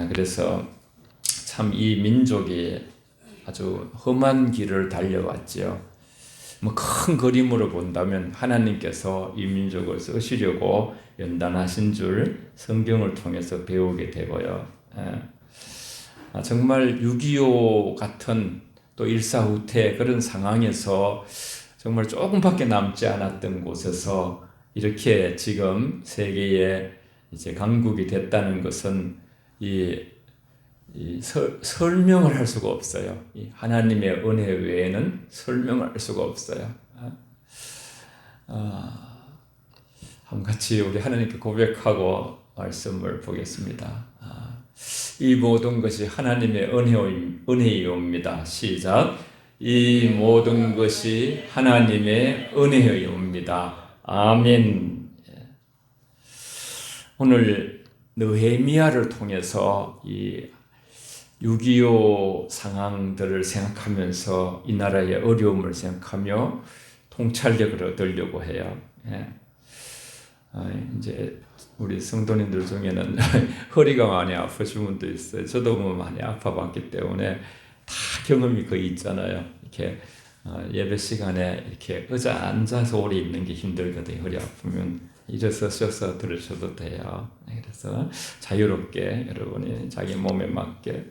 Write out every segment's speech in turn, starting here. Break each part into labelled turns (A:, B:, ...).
A: 그래서 참 이 민족이 아주 험한 길을 달려왔지요. 뭐 큰 그림으로 본다면 하나님께서 이 민족을 쓰시려고 연단하신 줄 성경을 통해서 배우게 되고요. 정말 6.25 같은 또 일사후퇴 그런 상황에서 정말 조금밖에 남지 않았던 곳에서 이렇게 지금 세계에 이제 강국이 됐다는 것은 설명을 할 수가 없어요. 이 하나님의 은혜 외에는 설명을 할 수가 없어요. 한번 같이 우리 하나님께 고백하고 말씀을 보겠습니다. 이 모든 것이 하나님의 은혜이옵니다. 시작. 이 모든 것이 하나님의 은혜이옵니다. 아멘. 오늘 느헤미야를 통해서 이 6.25 상황들을 생각하면서 이 나라의 어려움을 생각하며 통찰력을 얻으려고 해요. 이제 우리 성도님들 중에는 허리가 많이 아프신 분도 있어요. 저도 뭐 많이 아파봤기 때문에 다 경험이 거의 있잖아요. 이렇게 예배 시간에 이렇게 의자 앉아서 오래 있는 게 힘들거든요. 허리 아프면 일어서 서서 들으셔도 돼요. 그래서 자유롭게 여러분이 자기 몸에 맞게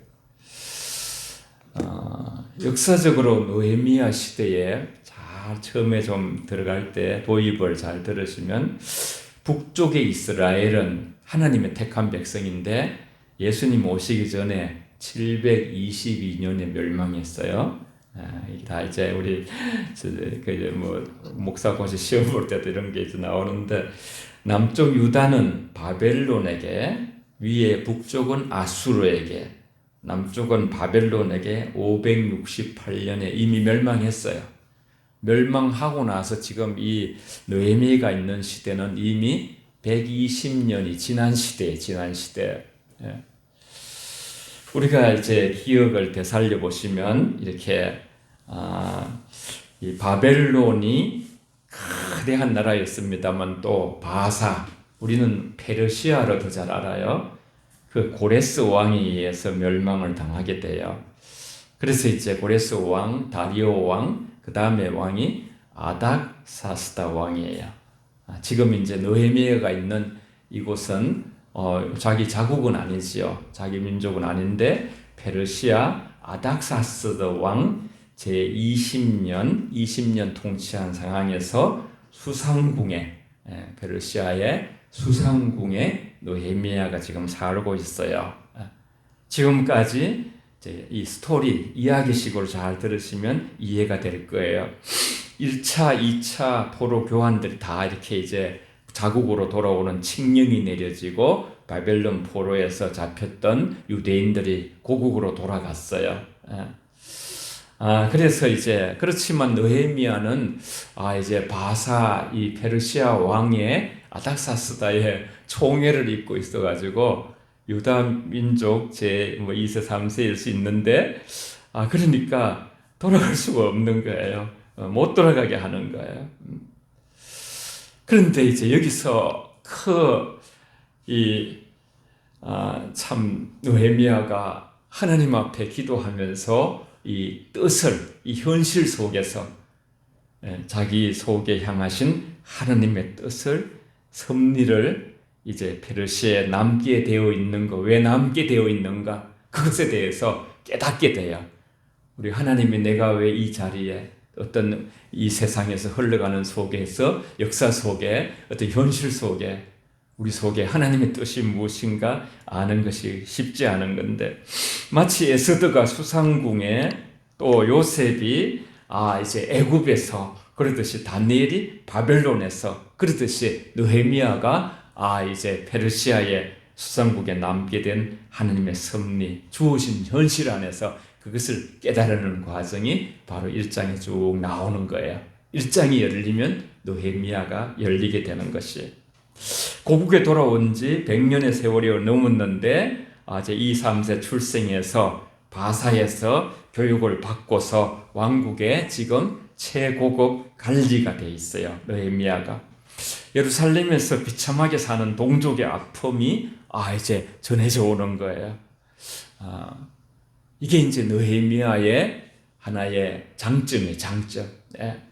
A: 역사적으로 느헤미야 시대에 잘 처음에 좀 들어갈 때 도입을 잘 들으시면 북쪽의 이스라엘은 하나님의 택한 백성인데 예수님 오시기 전에 722년에 멸망했어요. 다 이제 우리 뭐 목사고시 시험 볼 때도 이런 게 이제 나오는데 남쪽 유다는 바벨론에게 위에 북쪽은 아수르에게 남쪽은 바벨론에게 568년에 이미 멸망했어요. 멸망하고 나서 지금 이 느헤미야가 있는 시대는 이미 120년이 지난 시대에 지난 시대. 우리가 이제 기억을 되살려 보시면 이렇게 이 바벨론이 거대한 나라였습니다만 또 바사 우리는 페르시아로 더 잘 알아요. 그 고레스 왕에 의해서 멸망을 당하게 돼요. 그래서 이제 고레스 왕, 다리오 왕, 그 다음에 왕이 아닥사스다 왕이에요. 지금 이제 느헤미야가 있는 이곳은 자기 자국은 아니지요. 자기 민족은 아닌데 페르시아 아닥사스다 왕 제20년 통치한 상황에서 수상궁에 페르시아의 수상궁에 느헤미야가 지금 살고 있어요. 지금까지 이제 이 스토리, 이야기식으로 잘 들으시면 이해가 될 거예요. 1차, 2차 포로 교환들이 다 이렇게 이제 자국으로 돌아오는 칙령이 내려지고 바벨론 포로에서 잡혔던 유대인들이 고국으로 돌아갔어요. 그래서 이제 그렇지만 느헤미야는 이제 바사 이 페르시아 왕의 아닥사스다의 총애를 입고 있어가지고 유다 민족 제2세 3세일 수 있는데 그러니까 돌아갈 수가 없는 거예요. 못 돌아가게 하는 거예요. 그런데 이제 여기서 참 느헤미야가 하나님 앞에 기도하면서 이 뜻을 이 현실 속에서 자기 속에 향하신 하나님의 뜻을 섭리를 이제 페르시아에 남게 되어 있는 거, 왜 남게 되어 있는가? 그것에 대해서 깨닫게 돼요. 우리 하나님이 내가 왜 이 자리에 어떤 이 세상에서 흘러가는 속에서 역사 속에 어떤 현실 속에 우리 속에 하나님의 뜻이 무엇인가 아는 것이 쉽지 않은 건데 마치 에스더가 수상궁에 또 요셉이 이제 애굽에서 그러듯이 다니엘이 바벨론에서 그러듯이 느헤미야가 이제 페르시아의 수상국에 남게 된 하나님의 섭리, 주어진 현실 안에서 그것을 깨달는 과정이 바로 1장에 쭉 나오는 거예요. 1장이 열리면 느헤미야가 열리게 되는 것이. 고국에 돌아온 지 100년의 세월이 넘었는데 이제 2, 3세 출생해서 바사에서 교육을 받고서 왕국에 지금 최고급 관리가 돼 있어요. 느헤미야가. 예루살렘에서 비참하게 사는 동족의 아픔이 이제 전해져 오는 거예요. 이게 이제 느헤미야의 하나의 장점이에요. 장점. 네.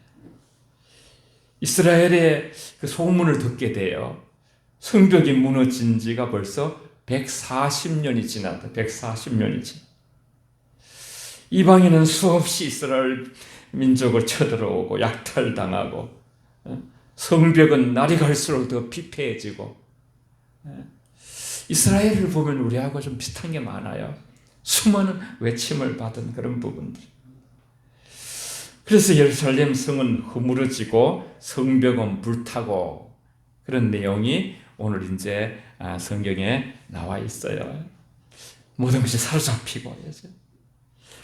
A: 이스라엘의 그 소문을 듣게 돼요. 성벽이 무너진 지가 벌써 140년이 지났다. 140년이 지났다. 이방인은 수없이 이스라엘 민족을 쳐들어오고 약탈당하고, 성벽은 날이 갈수록 더 피폐해지고, 이스라엘을 보면 우리하고 좀 비슷한 게 많아요. 수많은 외침을 받은 그런 부분들. 그래서 예루살렘 성은 허물어지고 성벽은 불타고, 그런 내용이 오늘 이제 성경에 나와 있어요. 모든 것이 사로잡히고.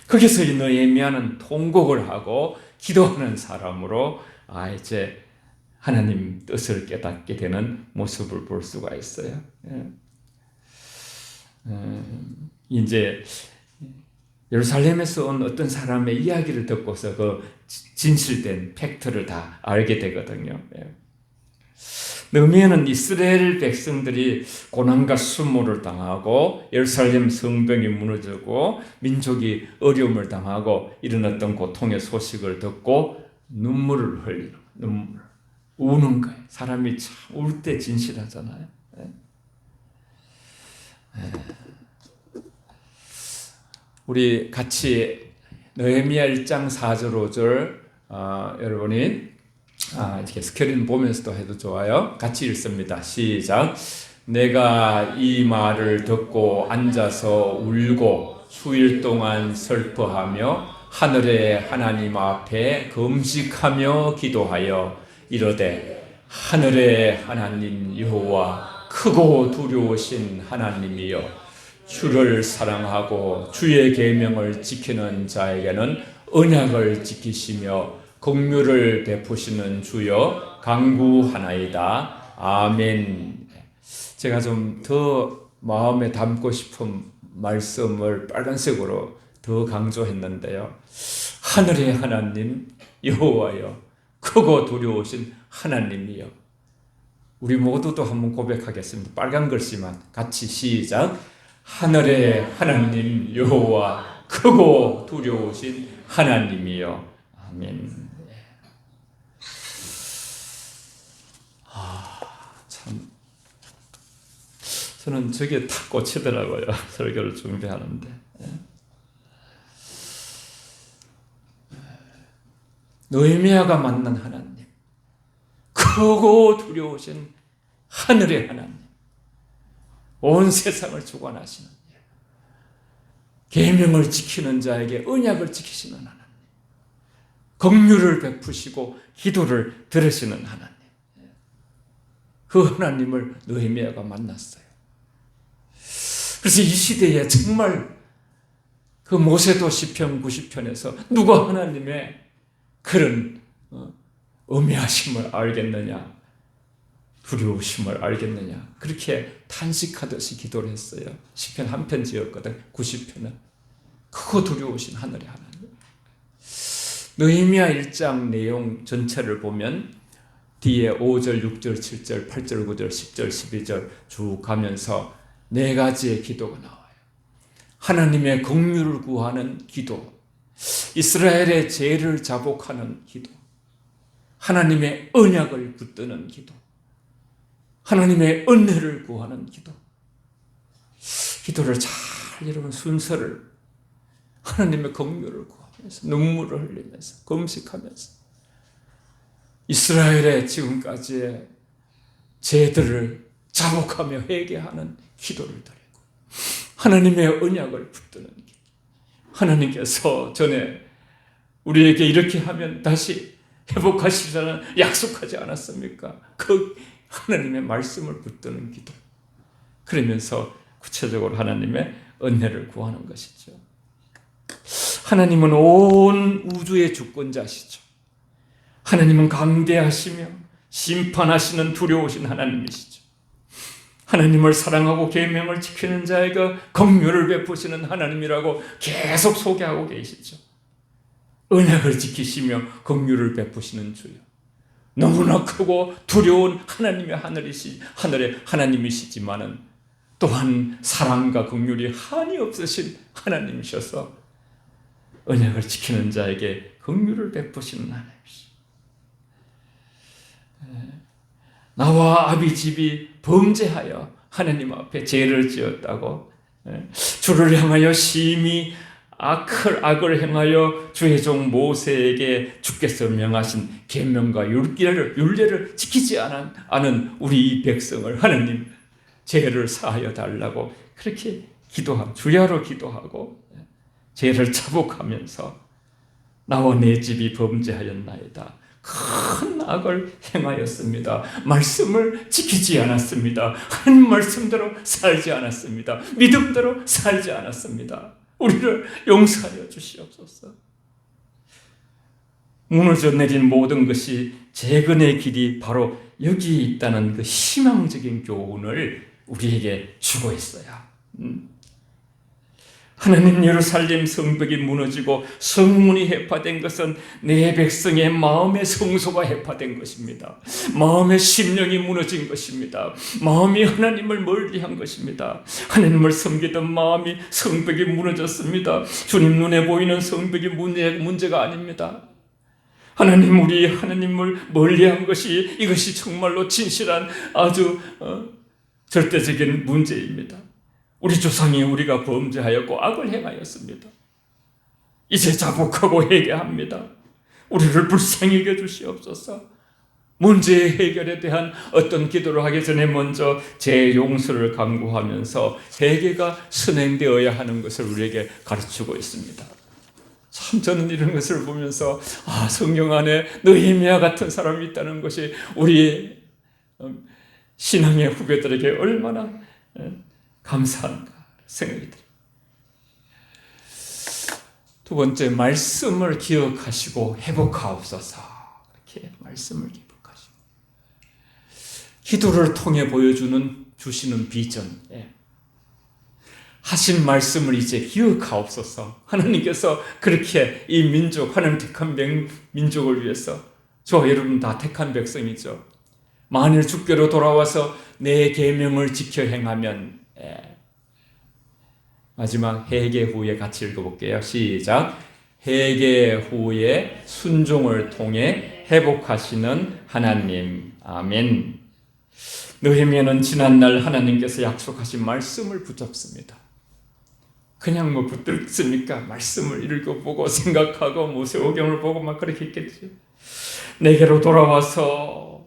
A: 거기서 이 느헤미야는 통곡을 하고 기도하는 사람으로 이제 하나님 뜻을 깨닫게 되는 모습을 볼 수가 있어요. 이제 예루살렘에서 온 어떤 사람의 이야기를 듣고서 그 진실된 팩트를 다 알게 되거든요. 느헤미야는 이스라엘 백성들이 고난과 수모를 당하고 예루살렘 성벽이 무너지고 민족이 어려움을 당하고 이런 어떤 고통의 소식을 듣고 눈물을 흘리는, 우는 거예요. 사람이 참 울 때 진실하잖아요. 우리 같이 느헤미야 1장 4절 5절 여러분이 이렇게 스크린 보면서도 해도 좋아요. 같이 읽습니다. 시작. 내가 이 말을 듣고 앉아서 울고 수일 동안 슬퍼하며 하늘의 하나님 앞에 금식하며 기도하여 이르되 하늘의 하나님 여호와 크고 두려우신 하나님이여, 주를 사랑하고 주의 계명을 지키는 자에게는 언약을 지키시며 긍휼을 베푸시는 주여 간구하나이다. 아멘. 제가 좀 더 마음에 담고 싶은 말씀을 빨간색으로 더 강조했는데요. 하늘의 하나님 여호와여, 크고 두려우신 하나님이여. 우리 모두도 한번 고백하겠습니다. 빨간 글씨만 같이 시작. 하늘의 하나님 여호와, 크고 두려우신 하나님이여. 아멘. 참, 저는 저게 탁 꽂히더라고요. 설교를 준비하는데. 느헤미야가 만난 하나님, 크고 두려우신 하늘의 하나님, 온 세상을 주관하시는, 계명을 지키는 자에게 언약을 지키시는 하나님, 긍휼을 베푸시고 기도를 들으시는 하나님, 그 하나님을 느헤미야가 만났어요. 그래서 이 시대에 정말 그 모세도 시편 90편에서 누가 하나님의 그런 엄미하심을 알겠느냐, 두려우심을 알겠느냐, 그렇게 탄식하듯이 기도를 했어요. 시편 한 편 지었거든. 90편은 크고 두려우신 하늘의 하나님. 느헤미야 1장 내용 전체를 보면 뒤에 5절, 6절, 7절, 8절, 9절, 10절, 12절 쭉 가면서 네 가지의 기도가 나와요. 하나님의 긍휼을 구하는 기도, 이스라엘의 죄를 자복하는 기도, 하나님의 언약을 붙드는 기도, 하나님의 은혜를 구하는 기도. 기도를 잘 여러분 순서를, 하나님의 긍휼을 구하면서 눈물을 흘리면서 금식하면서 이스라엘의 지금까지의 죄들을 자복하며 회개하는 기도를 드리고 하나님의 언약을 붙드는 기도. 하나님께서 전에 우리에게 이렇게 하면 다시 회복하시리라는 약속하지 않았습니까? 그 하나님의 말씀을 붙드는 기도. 그러면서 구체적으로 하나님의 은혜를 구하는 것이죠. 하나님은 온 우주의 주권자시죠. 하나님은 강대하시며 심판하시는 두려우신 하나님이시죠. 하나님을 사랑하고 계명을 지키는 자에게 긍휼을 베푸시는 하나님이라고 계속 소개하고 계시죠. 언약을 지키시며 긍휼을 베푸시는 주요. 너무나 크고 두려운 하나님의 하늘의 하나님이시지만은 또한 사랑과 긍휼이 한이 없으신 하나님이셔서 언약을 지키는 자에게 긍휼을 베푸시는 하나님이시죠. 나와 아비 집이 범죄하여 하나님 앞에 죄를 지었다고 주를 향하여 심히 악을 행하여 주의 종 모세에게 주께서 명하신 계명과 율례를 지키지 않은 우리 이 백성을 하나님 죄를 사하여 달라고 그렇게 주야로 기도하고 죄를 자복하면서 나와 내 집이 범죄하였나이다. 큰 악을 행하였습니다. 말씀을 지키지 않았습니다. 하나님 말씀대로 살지 않았습니다. 믿음대로 살지 않았습니다. 우리를 용서하여 주시옵소서. 무너져 내린 모든 것이 재건의 길이 바로 여기 있다는 그 희망적인 교훈을 우리에게 주고 있어요. 하나님 예루살렘 성벽이 무너지고 성문이 해파된 것은 내 백성의 마음의 성소가 해파된 것입니다. 마음의 심령이 무너진 것입니다. 마음이 하나님을 멀리한 것입니다. 하나님을 섬기던 마음이 성벽이 무너졌습니다. 주님 눈에 보이는 성벽이 문제가 아닙니다. 우리 하나님을 멀리한 것이 이것이 정말로 진실한 아주 절대적인 문제입니다. 우리 조상이 우리가 범죄하였고 악을 행하였습니다. 이제 자복하고 회개합니다. 우리를 불쌍히 여겨주시옵소서. 문제의 해결에 대한 어떤 기도를 하기 전에 먼저 제 용서를 강구하면서 회개가 선행되어야 하는 것을 우리에게 가르치고 있습니다. 참 저는 이런 것을 보면서 성경 안에 느헤미야 같은 사람이 있다는 것이 우리 신앙의 후배들에게 얼마나 감사한가 생각이 들어요. 두 번째, 말씀을 기억하시고 회복하옵소서. 이렇게 말씀을 기억하시고 기도를 통해 주시는 비전, 하신 말씀을 이제 기억하옵소서. 하나님께서 그렇게 이 민족, 하나님 택한 민족을 위해서 저와 여러분 다 택한 백성이죠. 만일 주께로 돌아와서 내 계명을 지켜 행하면 마지막 회개 후에 같이 읽어볼게요. 시작. 회개 후에 순종을 통해 회복하시는 하나님. 아멘. 느헤미야는 지난날 하나님께서 약속하신 말씀을 붙잡습니다. 그냥 붙들습니까? 말씀을 읽어보고 생각하고 모세오경을 보고 막 그렇게 했겠지. 내게로 돌아와서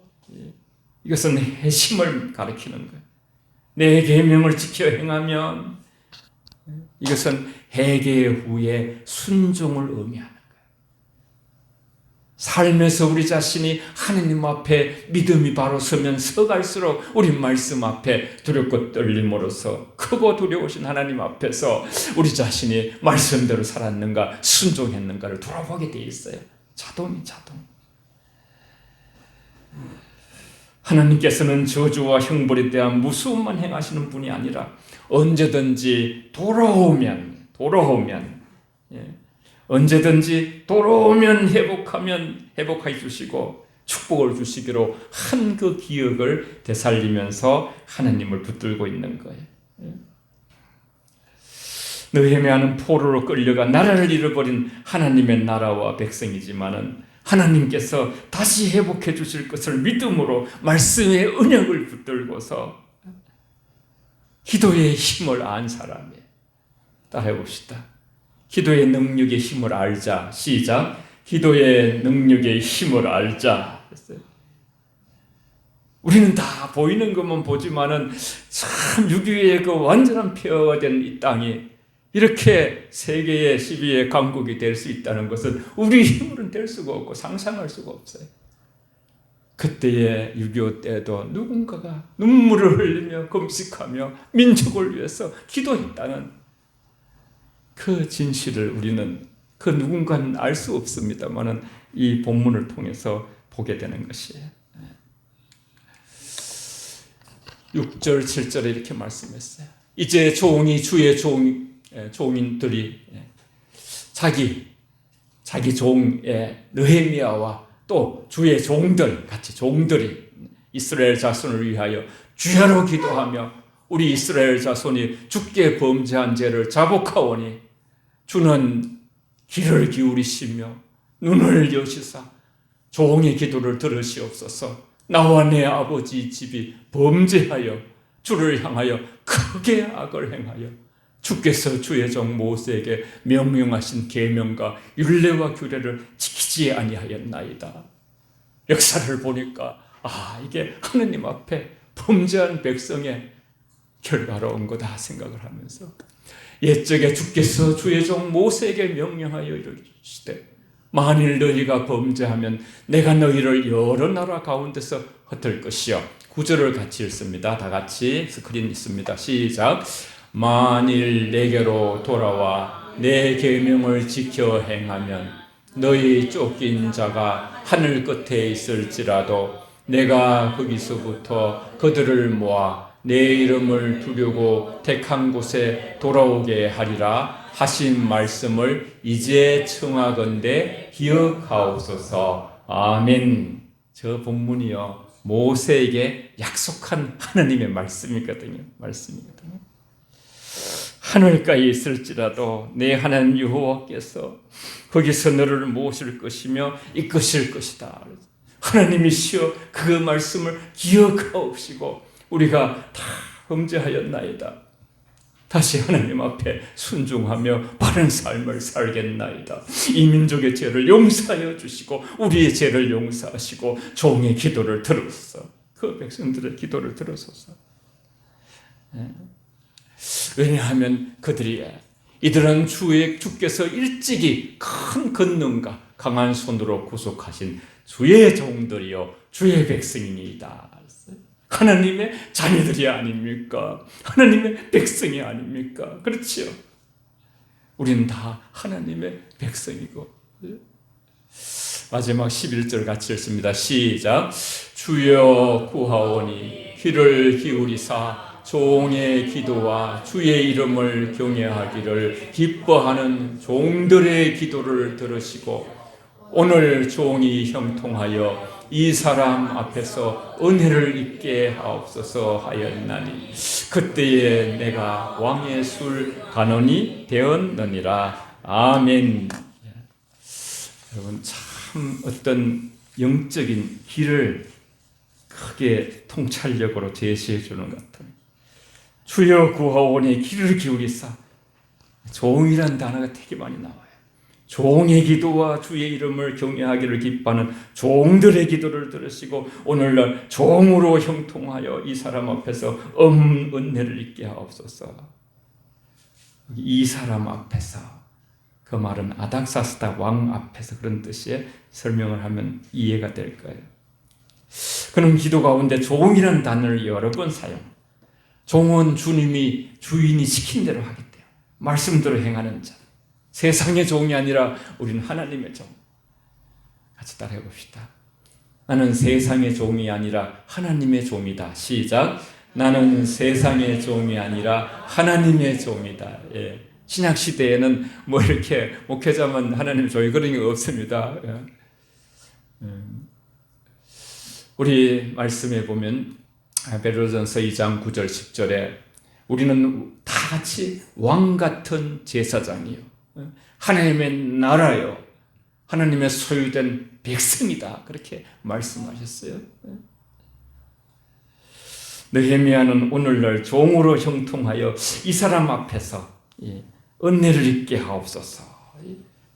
A: 이것은 회심을 가리키는 거예요. 내 계명을 지켜 행하면 이것은 회개 후에 순종을 의미하는 거예요. 삶에서 우리 자신이 하나님 앞에 믿음이 바로 서면 서갈수록 우리 말씀 앞에 두렵고 떨림으로써 크고 두려우신 하나님 앞에서 우리 자신이 말씀대로 살았는가 순종했는가를 돌아보게 돼 있어요. 자동. 하나님께서는 저주와 형벌에 대한 무서움만 행하시는 분이 아니라 언제든지 돌아오면 언제든지 돌아오면 회복해 주시고 축복을 주시기로 한 그 기억을 되살리면서 하나님을 붙들고 있는 거예요. 느헤미야는 포로로 끌려가 나라를 잃어버린 하나님의 나라와 백성이지만은 하나님께서 다시 회복해 주실 것을 믿음으로 말씀의 언약을 붙들고서 기도의 힘을 안 사람이에요. 따라해 봅시다. 기도의 능력의 힘을 알자. 시작. 기도의 능력의 힘을 알자. 했어요. 우리는 다 보이는 것만 보지만은 참 6.25의 그 완전한 폐허가 된 이 땅이 이렇게 세계의 12의 강국이 될 수 있다는 것은 우리 힘으로는 될 수가 없고 상상할 수가 없어요. 그때의 6.25 때도 누군가가 눈물을 흘리며 금식하며 민족을 위해서 기도했다는 그 진실을 우리는 그 누군가는 알 수 없습니다만은 이 본문을 통해서 보게 되는 것이에요. 6절, 7절에 이렇게 말씀했어요. 이제 주의 종인들이 자기 종의 느헤미야와 또 주의 종들이 이스라엘 자손을 위하여 주야로 기도하며 우리 이스라엘 자손이 주께 범죄한 죄를 자복하오니 주는 귀를 기울이시며 눈을 여시사 종의 기도를 들으시옵소서. 나와 내 아버지 집이 범죄하여 주를 향하여 크게 악을 행하여 주께서 주의 종 모세에게 명령하신 계명과 율례와 규례를 지키지 아니하였나이다. 역사를 보니까 이게 하느님 앞에 범죄한 백성의 결과로 온 거다 생각을 하면서 옛적에 주께서 주의 종 모세에게 명령하여 이르시되 만일 너희가 범죄하면 내가 너희를 여러 나라 가운데서 흩을 것이요. 구절을 같이 읽습니다. 다 같이 스크린 있습니다. 시작. 만일 내게로 돌아와 내 계명을 지켜 행하면 너희 쫓긴 자가 하늘 끝에 있을지라도 내가 거기서부터 그들을 모아 내 이름을 두려고 택한 곳에 돌아오게 하리라 하신 말씀을 이제 청하건대 기억하옵소서. 아멘. 저 본문이요 모세에게 약속한 하나님의 말씀이거든요. 하늘가에 있을지라도 내 하나님 여호와께서 거기서 너를 모실 것이며 이끄실 것이다. 하나님이시여 그 말씀을 기억하옵시고 우리가 다 범죄하였나이다. 다시 하나님 앞에 순종하며 바른 삶을 살겠나이다. 이 민족의 죄를 용서하여 주시고 우리의 죄를 용서하시고 종의 기도를 들으소서. 그 백성들의 기도를 들으소서. 왜냐하면 이들은 주께서 일찍이 큰 권능과 강한 손으로 구속하신 주의 종들이요 주의 백성이니이다. 하나님의 자녀들이 아닙니까? 하나님의 백성이 아닙니까? 그렇지요. 우리는 다 하나님의 백성이고. 마지막 11절 같이 읽습니다. 시작. 주여 구하오니 귀를 기울이사 종의 기도와 주의 이름을 경외하기를 기뻐하는 종들의 기도를 들으시고 오늘 종이 형통하여 이 사람 앞에서 은혜를 입게 하옵소서 하였나니 그때에 내가 왕의 술 간원이 되었느니라. 아멘. 여러분 참 어떤 영적인 길을 크게 통찰력으로 제시해 주는 것 같아요. 주여 구하오니 귀를 기울이사. 종이란 단어가 되게 많이 나와요. 종의 기도와 주의 이름을 경외하기를 기뻐하는 종들의 기도를 들으시고 오늘날 종으로 형통하여 이 사람 앞에서 은혜를 입게 하옵소서. 이 사람 앞에서, 그 말은 아닥사스다 왕 앞에서 그런 뜻의 설명을 하면 이해가 될 거예요. 그는 기도 가운데 종이라는 단어를 여러 번 사용. 종은 주님이 주인이 시킨 대로 하겠대요. 말씀대로 행하는 자. 세상의 종이 아니라 우리는 하나님의 종. 같이 따라해 봅시다. 나는 세상의 종이 아니라 하나님의 종이다. 시작. 나는 세상의 종이 아니라 하나님의 종이다. 예. 신약 시대에는 뭐 이렇게 목회자만 하나님의 종이 그런 게 없습니다. 우리 말씀에 보면 베드로전서 2장 9절 10절에 우리는 다 같이 왕 같은 제사장이요 하나님의 나라요 하나님의 소유된 백성이다 그렇게 말씀하셨어요. 느헤미야는 오늘날 종으로 형통하여 이 사람 앞에서 은혜를 입게 하옵소서.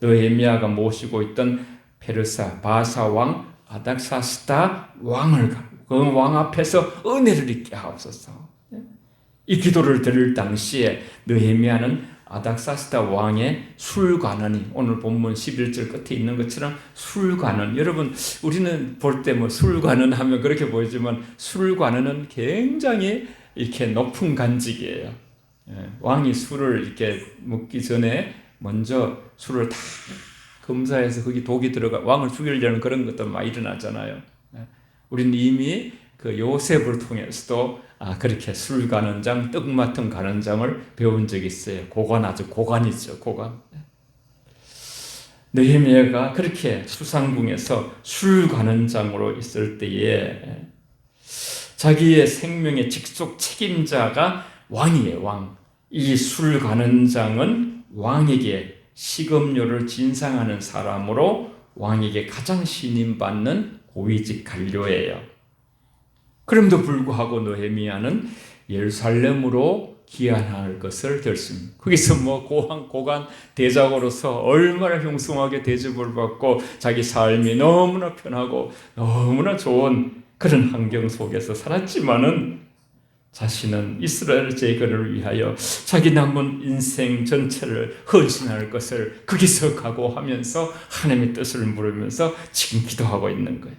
A: 느헤미야가 모시고 있던 페르사 바사 왕 아닥사스다 왕을 그 왕 앞에서 은혜를 입게 하옵소서. 이 기도를 드릴 당시에 느헤미야는 아닥사스다 왕의 술관원이 오늘 본문 11절 끝에 있는 것처럼 술관원. 여러분 우리는 볼 때 뭐 술관원 하면 그렇게 보이지만 술관원은 굉장히 이렇게 높은 간직이에요. 왕이 술을 이렇게 먹기 전에 먼저 술을 다 검사해서 거기 독이 들어가 왕을 죽이려는 그런 것도 많이 일어나잖아요. 우리는 이미 그 요셉을 통해서도 그렇게 술 관원장, 떡 맡은 관원장을 배운 적이 있어요. 고관 아주 고관이죠, 고관. 느헤미야가 그렇게 수상궁에서 술 관원장으로 있을 때에 자기의 생명의 직속 책임자가 왕이에요, 왕. 이 술 관원장은 왕에게 식음료를 진상하는 사람으로 왕에게 가장 신임받는 고위직 관료예요. 그럼에도 불구하고 느헤미야는 예루살렘으로 귀환할 것을 결심. 거기서 뭐 고관 대작으로서 얼마나 흉숭하게 대접을 받고 자기 삶이 너무나 편하고 너무나 좋은 그런 환경 속에서 살았지만은 자신은 이스라엘 제거를 위하여 자기 남은 인생 전체를 헌신할 것을 거기서 각오하면서 하나님의 뜻을 물으면서 지금 기도하고 있는 거예요.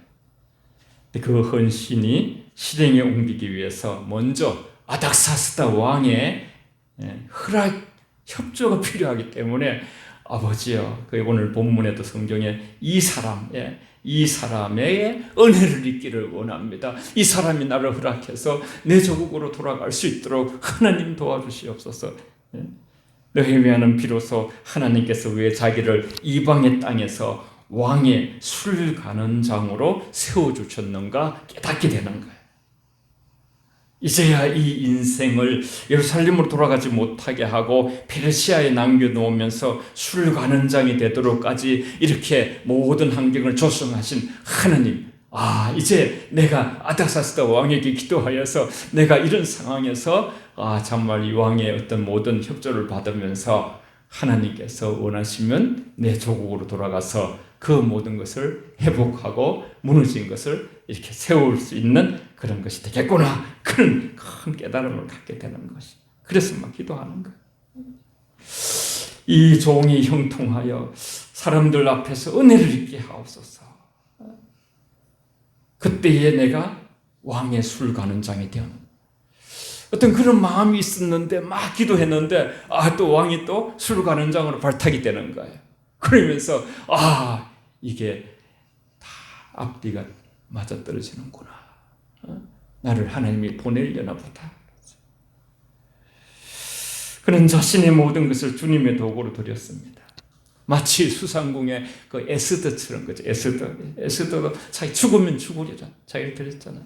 A: 그 헌신이 실행에 옮기기 위해서 먼저 아닥사스다 왕의 허락, 협조가 필요하기 때문에 아버지여, 그 오늘 본문에도 성경에 이 사람의 은혜를 입기를 원합니다. 이 사람이 나를 허락해서 내 조국으로 돌아갈 수 있도록 하나님 도와주시옵소서. 느헤미야는 비로소 하나님께서 왜 자기를 이방의 땅에서 왕의 술관원장으로 세워주셨는가 깨닫게 되는 거예요. 이제야 이 인생을 예루살렘으로 돌아가지 못하게 하고 페르시아에 남겨놓으면서 술관원장이 되도록까지 이렇게 모든 환경을 조성하신 하나님, 이제 내가 아닥사스다 왕에게 기도하여서 내가 이런 상황에서 정말 이 왕의 어떤 모든 협조를 받으면서 하나님께서 원하시면 내 조국으로 돌아가서 그 모든 것을 회복하고 무너진 것을 이렇게 세울 수 있는 그런 것이 되겠구나. 그런 큰 깨달음을 갖게 되는 것이. 그래서 막 기도하는 거예요. 이 종이 형통하여 사람들 앞에서 은혜를 입게 하옵소서. 그때에 내가 왕의 술관원장이 되었는 어떤 그런 마음이 있었는데 막 기도했는데 또 왕이 또 술관원장으로 발탁이 되는 거예요. 그러면서 이게 다 앞뒤가 맞아떨어지는구나. 나를 하나님이 보내려나 보다. 그는 자신의 모든 것을 주님의 도구로 드렸습니다. 마치 수상궁의 그 에스더처럼 그죠. 에스더도 자기 죽으면 죽으리라 자기를 드렸잖아요.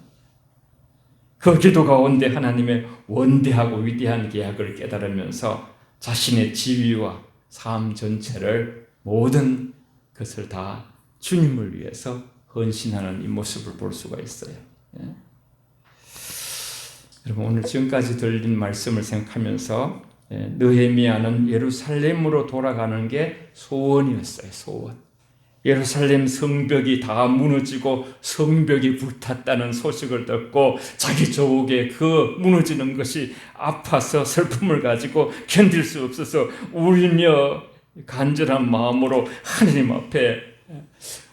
A: 그 기도 가운데 하나님의 원대하고 위대한 계약을 깨달으면서 자신의 지위와 삶 전체를 모든 것을 다 주님을 위해서 헌신하는 이 모습을 볼 수가 있어요. 여러분 오늘 지금까지 들린 말씀을 생각하면서 느헤미야는 예루살렘으로 돌아가는 게 소원이었어요. 소원. 예루살렘 성벽이 다 무너지고 성벽이 불탔다는 소식을 듣고 자기 조국의 그 무너지는 것이 아파서 슬픔을 가지고 견딜 수 없어서 울며 간절한 마음으로 하나님 앞에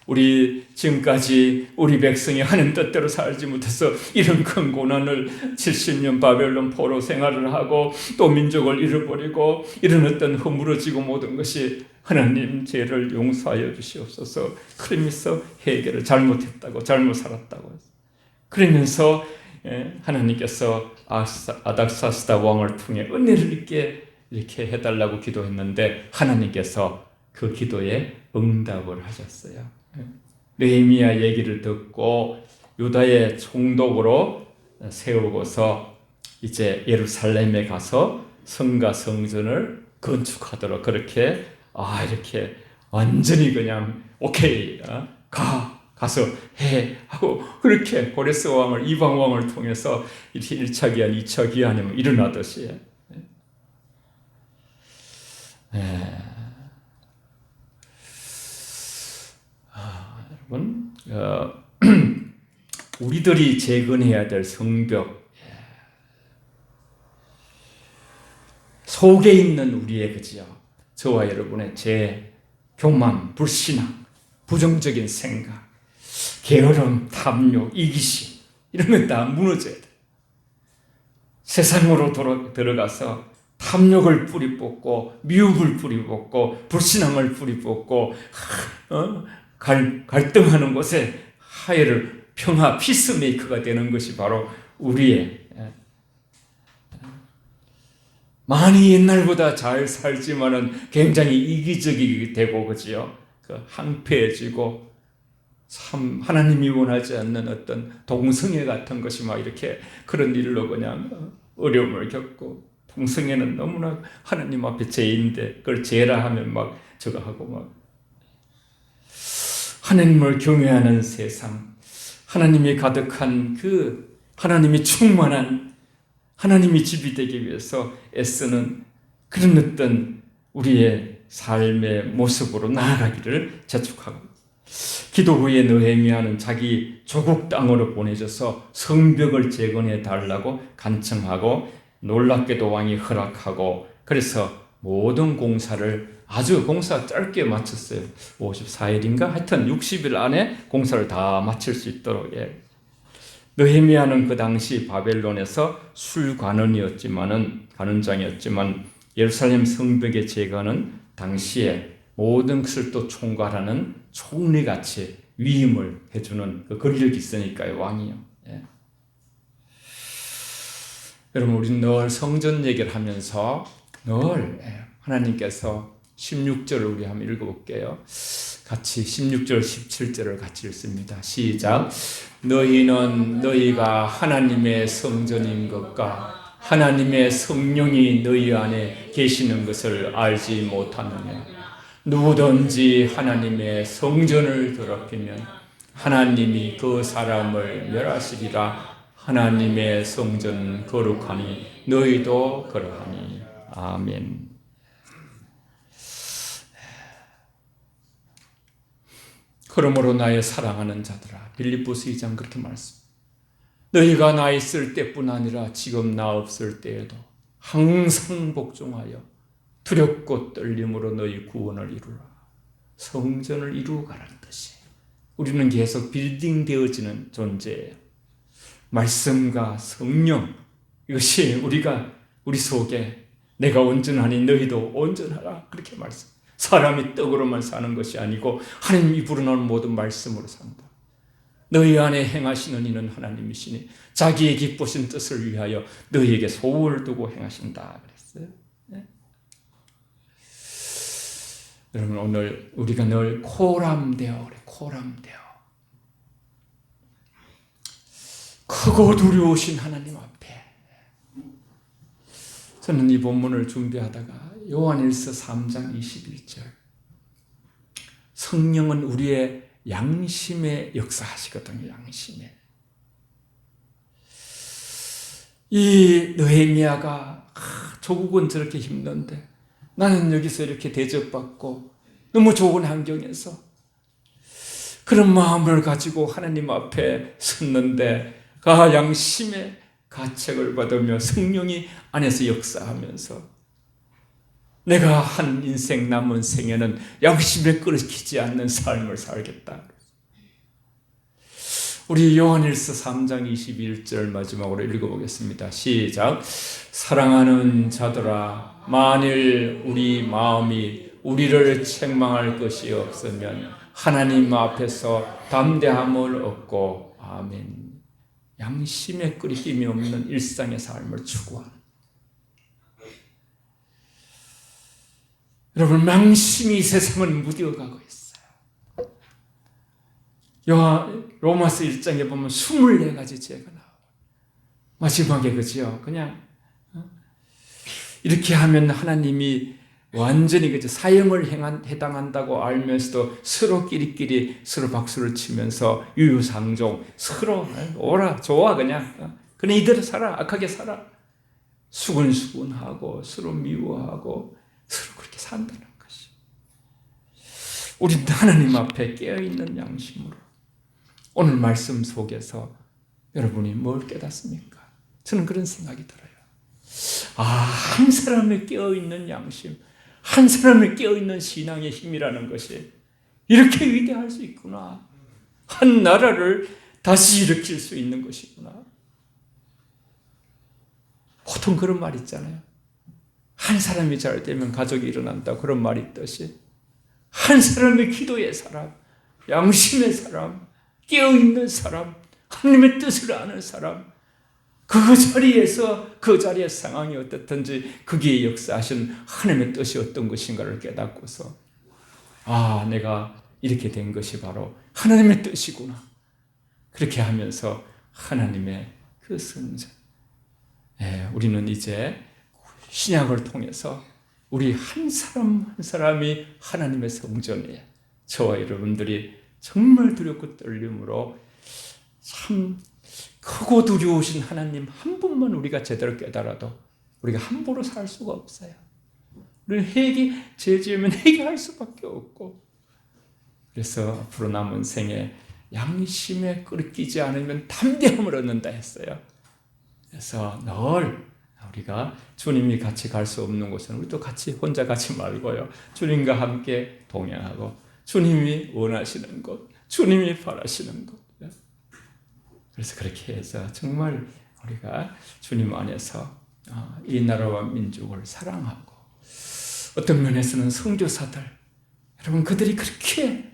A: 우리 지금까지 우리 백성이 하나님 뜻대로 살지 못해서 이런 큰 고난을 70년 바벨론 포로 생활을 하고 또 민족을 잃어버리고 이런 어떤 허물어지고 모든 것이 하나님 죄를 용서하여 주시옵소서. 그러면서 해결을 잘못했다고 잘못 살았다고 그러면서 하나님께서 아닥사스다 왕을 통해 은혜를 입게 이렇게 해달라고 기도했는데 하나님께서 그 기도에 응답을 하셨어요. 느헤미야 얘기를 듣고 유다의 총독으로 세우고서 이제 예루살렘에 가서 성과 성전을 건축하도록 그렇게 이렇게 완전히 그냥 오케이 가서 해 하고 그렇게 고레스 왕을 이방 왕을 통해서 이렇게 1차 기한 2차 기한이 일어나듯이 여러분 우리들이 재건해야 될 성벽 속에 있는 우리의 그지요. 저와 여러분의 죄, 교만, 불신앙, 부정적인 생각, 게으름, 탐욕, 이기심 이런 건 다 무너져야 돼. 세상으로 들어가서 탐욕을 뿌리 뽑고 미움을 뿌리 뽑고 불신앙을 뿌리 뽑고 갈등하는 곳에 화해를 평화 피스메이커가 되는 것이 바로 우리의 많이 옛날보다 잘 살지만은 굉장히 이기적이게 되고 그지요. 그 항폐해지고 참 하나님이 원하지 않는 어떤 동성애 같은 것이 막 이렇게 그런 일로 그냥 어려움을 겪고, 동성애는 너무나 하나님 앞에 죄인데 그걸 죄라 하면 막 저거 하고, 막 하나님을 경외하는 세상, 하나님이 가득한 그 하나님이 충만한 하나님이 집이 되기 위해서 애쓰는 그런 어떤 우리의 삶의 모습으로 나아가기를 재촉하고, 기도 후에 느헤미야는 자기 조국 땅으로 보내져서 성벽을 재건해 달라고 간청하고, 놀랍게도 왕이 허락하고, 그래서 모든 공사를 아주 공사 짧게 마쳤어요. 54일인가? 하여튼 60일 안에 공사를 다 마칠 수 있도록. 느헤미야는 그 당시 바벨론에서 관원장이었지만 예루살렘 성벽의 재건은 당시에 모든 것을 또 총괄하는 총리같이 위임을 해주는 그 권력이 있으니까요, 왕이요. 여러분, 우리는 늘 성전 얘기를 하면서 늘 하나님께서 16절을 우리 한번 읽어볼게요. 같이 16절, 17절을 같이 읽습니다. 시작. 너희는 너희가 하나님의 성전인 것과 하나님의 성령이 너희 안에 계시는 것을 알지 못하느냐. 누구든지 하나님의 성전을 더럽히면 하나님이 그 사람을 멸하시리라. 하나님의 성전은 거룩하니 너희도 그러하니. 아멘. 그러므로 나의 사랑하는 자들아, 빌립보서 2장 그렇게 말씀. 너희가 나 있을 때뿐 아니라 지금 나 없을 때에도 항상 복종하여 두렵고 떨림으로 너희 구원을 이루라. 성전을 이루어 가라는 뜻이. 우리는 계속 빌딩 되어지는 존재예요. 말씀과 성령, 이것이 우리 속에 내가 온전하니 너희도 온전하라, 그렇게 말씀. 사람이 떡으로만 사는 것이 아니고 하나님이 불어넣은 모든 말씀으로 산다. 너희 안에 행하시는 이는 하나님이시니 자기의 기쁘신 뜻을 위하여 너희에게 소원을 두고 행하신다 그랬어요. 여러분, 오늘 우리가 늘 코람되어 그래. 코람되어 크고 두려우신 하나님 앞에. 저는 이 본문을 준비하다가 요한일서 3장 21절, 성령은 우리의 양심에 역사하시거든요. 양심에. 이 느헤미야가 조국은 저렇게 힘든데 나는 여기서 이렇게 대접받고 너무 좋은 환경에서 그런 마음을 가지고 하나님 앞에 섰는데, 그 양심의 가책을 받으며 성령이 안에서 역사하면서 내가 한 인생 남은 생에는 양심에 끌어키지 않는 삶을 살겠다. 우리 요한일서 3장 21절 마지막으로 읽어보겠습니다. 시작. 사랑하는 자들아, 만일 우리 마음이 우리를 책망할 것이 없으면 하나님 앞에서 담대함을 얻고. 아멘. 양심에 끓임이 없는 일상의 삶을 추구하는, 여러분, 망심이 이 세상을 무디어가고 있어요. 로마서 1장에 보면 24가지 죄가 나와요. 마지막에 그죠? 그냥 이렇게 하면 하나님이 완전히 그죠? 사형을 해당한다고 알면서도 서로끼리 서로 박수를 치면서 유유상종 서로 오라 좋아 그냥 이대로 살아, 악하게 살아, 수근수근하고 서로 미워하고 서로 그렇게 산다는 것이. 우리는 하나님 앞에 깨어있는 양심으로 오늘 말씀 속에서 여러분이 뭘 깨닫습니까? 저는 그런 생각이 들어요. 한 사람의 깨어있는 양심, 한 사람의 깨어있는 신앙의 힘이라는 것이 이렇게 위대할 수 있구나. 한 나라를 다시 일으킬 수 있는 것이구나. 보통 그런 말 있잖아요. 한 사람이 잘 되면 가족이 일어난다, 그런 말이 있듯이 한 사람의 기도의 사람, 양심의 사람, 깨어있는 사람, 하나님의 뜻을 아는 사람, 그 자리에서 그 자리의 상황이 어떻든지 거기에 역사하신 하나님의 뜻이 어떤 것인가를 깨닫고서 내가 이렇게 된 것이 바로 하나님의 뜻이구나. 그렇게 하면서 하나님의 그 성전, 우리는 이제 신약을 통해서 우리 한 사람 한 사람이 하나님의 성전이에요. 저와 여러분들이 정말 두렵고 떨림으로 참 크고 두려우신 하나님 한 분만 우리가 제대로 깨달아도 우리가 함부로 살 수가 없어요. 우리는 죄 지으면 회개할 수밖에 없고, 그래서 앞으로 남은 생에 양심에 끓이지 않으면 담대함을 얻는다 했어요. 그래서 늘 우리가 주님이 같이 갈 수 없는 곳은 우리도 같이 혼자 가지 말고요, 주님과 함께 동행하고 주님이 원하시는 곳, 주님이 바라시는 곳, 그래서 그렇게 해서 정말 우리가 주님 안에서 이 나라와 민족을 사랑하고, 어떤 면에서는 선교사들 여러분 그들이 그렇게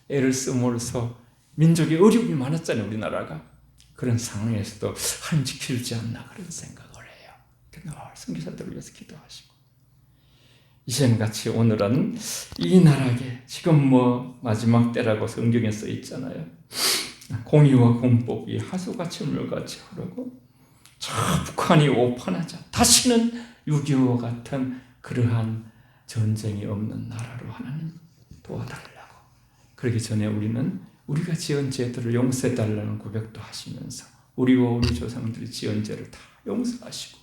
A: 애를 쓰므로써 민족의 어려움이 많았잖아요. 우리나라가 그런 상황에서도 하나님 지켜주지 않나 그런 생각을 해요. 늘 선교사들을 위해서 기도하시고, 이전같이 오늘은 이 나라에 지금 마지막 때라고 성경에 써 있잖아요. 공의와 공법이 하수같이 물같이 흐르고 저 북한이 오판하자 다시는 6.25 같은 그러한 전쟁이 없는 나라로 하나님 도와달라고, 그러기 전에 우리는 우리가 지은 죄들을 용서해달라는 고백도 하시면서 우리와 우리 조상들이 지은 죄를 다 용서하시고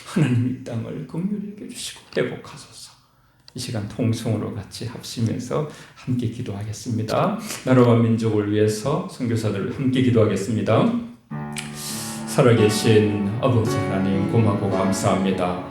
A: 하나님 이 땅을 긍휼히 여겨주시고 회복하소서. 이 시간 통성으로 같이 합심해서 함께 기도하겠습니다. 나라와 민족을 위해서 선교사들 함께 기도하겠습니다. 살아계신 아버지 하나님 고맙고 감사합니다.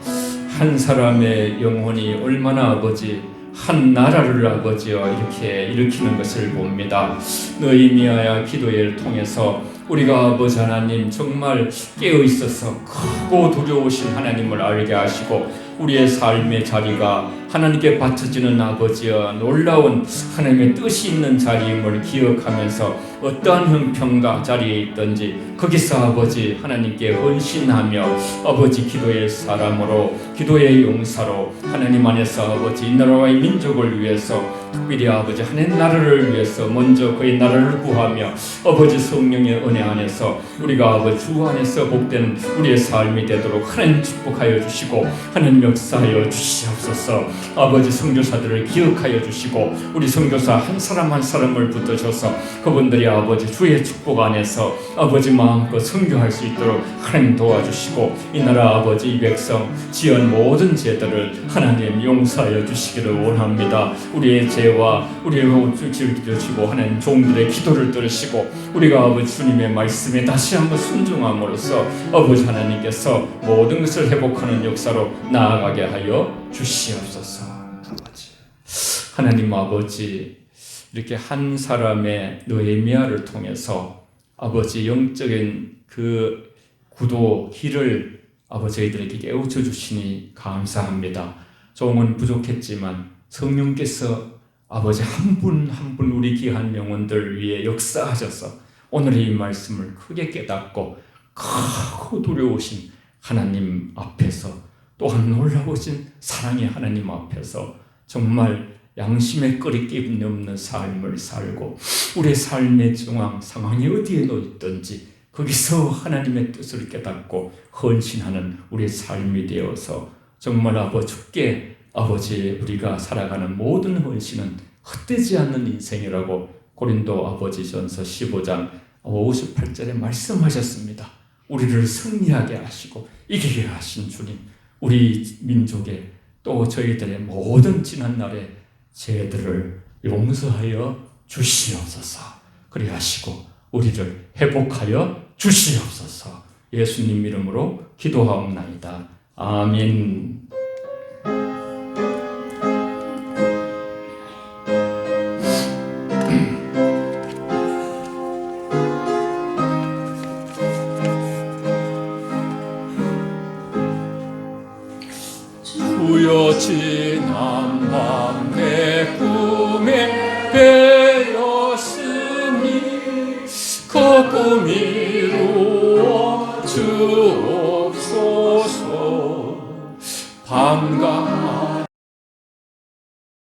A: 한 사람의 영혼이 얼마나 아버지 한 나라를 아버지여 이렇게 일으키는 것을 봅니다. 느헤미야 기도회를 통해서 우리가 아버지 하나님 정말 깨어 있어서 크고 두려우신 하나님을 알게 하시고 우리의 삶의 자리가 하나님께 바쳐지는 아버지여 놀라운 하나님의 뜻이 있는 자리임을 기억하면서 어떠한 형편과 자리에 있든지 거기서 아버지 하나님께 헌신하며 아버지 기도의 사람으로 기도의 용사로 하나님 안에서 아버지 이 나라와 이 민족을 위해서 특별히 아버지 하나님 나라를 위해서 먼저 그의 나라를 구하며 아버지 성령의 은혜 안에서 우리가 아버지 주 안에서 복된 우리의 삶이 되도록 하나님 축복하여 주시고 하나님 역사하여 주시옵소서. 아버지 선교사들을 기억하여 주시고 우리 선교사 한 사람 한 사람을 붙드셔서 그분들이 아버지 주의 축복 안에서 아버지 마음껏 선교할 수 있도록 하나님 도와주시고 이 나라 아버지 이 백성 지은 모든 죄들을 하나님 용서하여 주시기를 원합니다. 우리의 죄와 우리의 죄를 기도하시고 하나님 종들의 기도를 들으시고 우리가 아버지 주님의 말씀에 다시 한번 순종함으로써 아버지 하나님께서 모든 것을 회복하는 역사로 나아가게 하여 주시옵소서. 아버지 하나님 아버지 이렇게 한 사람의 느헤미야를 통해서 아버지 영적인 그 구도 길을 아버지 저희들에게 깨우쳐 주시니 감사합니다. 종은 부족했지만 성령께서 아버지 한 분 한 분 우리 귀한 영혼들 위해 역사하셔서 오늘 이 말씀을 크게 깨닫고 크고 두려우신 하나님 앞에서 또한 놀라우신 사랑의 하나님 앞에서 정말 양심에 끓이기 없는 삶을 살고 우리의 삶의 중앙 상황이 어디에 놓였든지 거기서 하나님의 뜻을 깨닫고 헌신하는 우리의 삶이 되어서 정말 주께 아버지 우리가 살아가는 모든 헌신은 헛되지 않는 인생이라고 고린도 아버지전서 15장 58절에 말씀하셨습니다. 우리를 승리하게 하시고 이기게 하신 주님, 우리 민족의 또 저희들의 모든 지난날의 죄들을 용서하여 주시옵소서. 그리 하시고 우리를 회복하여 주시옵소서. 예수님 이름으로 기도하옵나이다. 아멘. 주여 지난 밤 내 꿈에 배었으니 그 꿈이